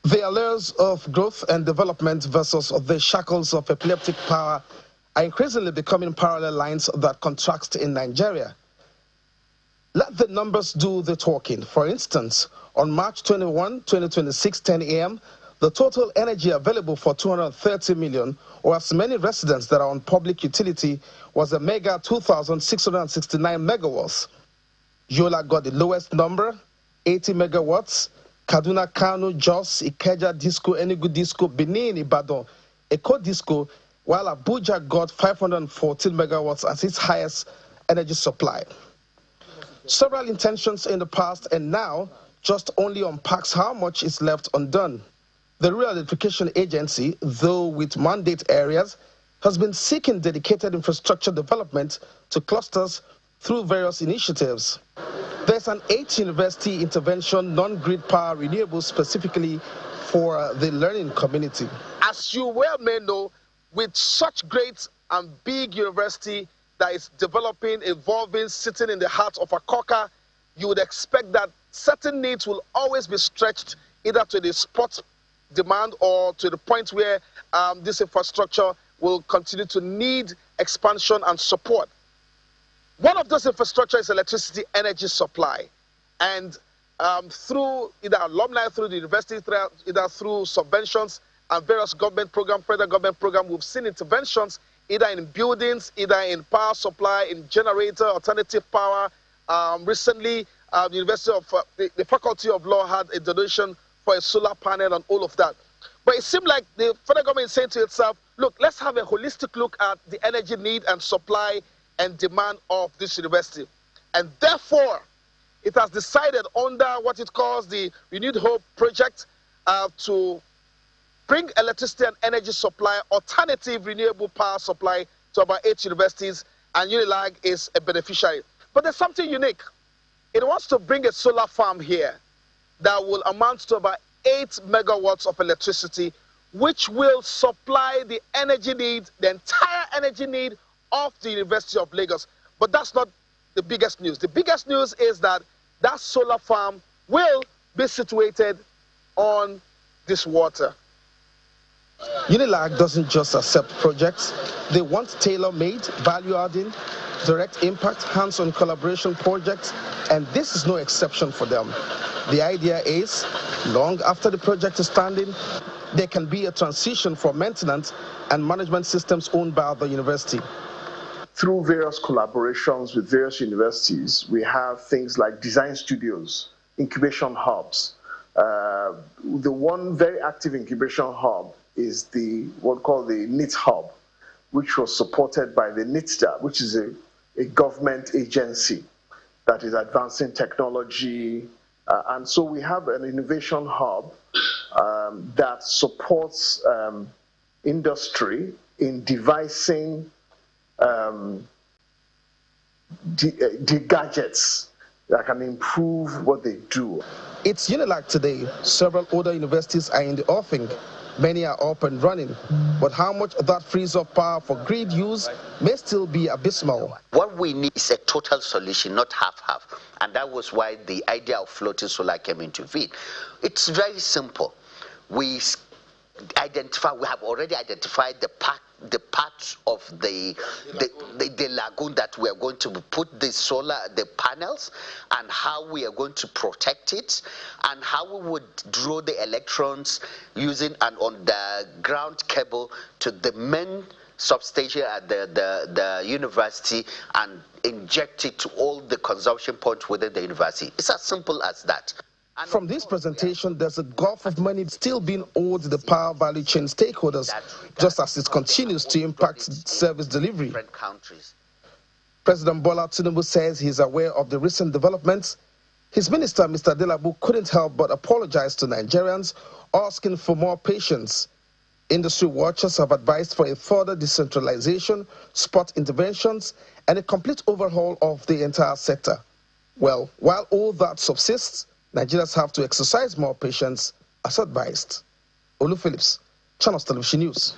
The allures of growth and development versus the shackles of epileptic power are increasingly becoming parallel lines that contrast in Nigeria. Let the numbers do the talking. For instance, on March 21, 2026, 10 a.m., the total energy available for 230 million, or as many residents that are on public utility, was a mega 2,669 megawatts. UNILAG got the lowest number, 80 megawatts. Kaduna, Kano, Jos, Ikeja, Disco, Enugu Disco, Benin, Ibadan, Eko Disco, while Abuja got 514 megawatts as its highest energy supply. Several intentions in the past and now just only unpacks how much is left undone. The Rural Electrification Agency, though with mandate areas, has been seeking dedicated infrastructure development to clusters through various initiatives. There's an 8-university intervention non-grid power renewable specifically for the learning community. As you well may know, with such great and big university that is developing, evolving, sitting in the heart of a Akoka, you would expect that certain needs will always be stretched either to the spot demand or to the point where this infrastructure will continue to need expansion and support. One of those infrastructure is electricity energy supply. And through either alumni, through the university, either through subventions and various government programs, federal government programs, we've seen interventions either in buildings, either in power supply, in generator, alternative power. Recently, the University of the Faculty of Law had a donation for a solar panel and all of that. But it seemed like the federal government is saying to itself, look, let's have a holistic look at the energy need and supply and demand of this university. And therefore, it has decided under what it calls the Renewed Hope project to bring electricity and energy supply, alternative renewable power supply to about 8 universities, and UNILAG is a beneficiary. But there's something unique. It wants to bring a solar farm here that will amount to about 8 megawatts of electricity, which will supply the energy need, the entire energy need of the University of Lagos. But that's not the biggest news. The biggest news is that that solar farm will be situated on this water. UNILAG doesn't just accept projects. They want tailor-made, value-adding, direct impact, hands-on collaboration projects, and this is no exception for them. The idea is, long after the project is standing, there can be a transition for maintenance and management systems owned by the university. Through various collaborations with various universities, we have things like design studios, incubation hubs. The one very active incubation hub is what's called the NIT Hub, which was supported by the NITSDA, which is a government agency that is advancing technology. And so we have an innovation hub that supports industry in devising the gadgets that can improve what they do. It's UNILAG today. Several other universities are in the offing. Many are up and running. But how much that frees up power for grid use may still be abysmal. What we need is a total solution, not half-half. And that was why the idea of floating solar came into being. It's very simple. We have already identified the parts of the lagoon that we are going to put the panels, and how we are going to protect it, and how we would draw the electrons using an underground cable to the main substation at the university and inject it to all the consumption points within the university. It's as simple as that. From this presentation, there's a gulf of money still being owed the power value chain stakeholders, just as it continues to impact service delivery. President Bola Tinubu says he's aware of the recent developments. His minister, Mr. Delabu, couldn't help but apologize to Nigerians, asking for more patience. Industry watchers have advised for a further decentralization, spot interventions, and a complete overhaul of the entire sector. Well, while all that subsists, Nigerians have to exercise more patience as advised. Olu Phillips, Channels Television News.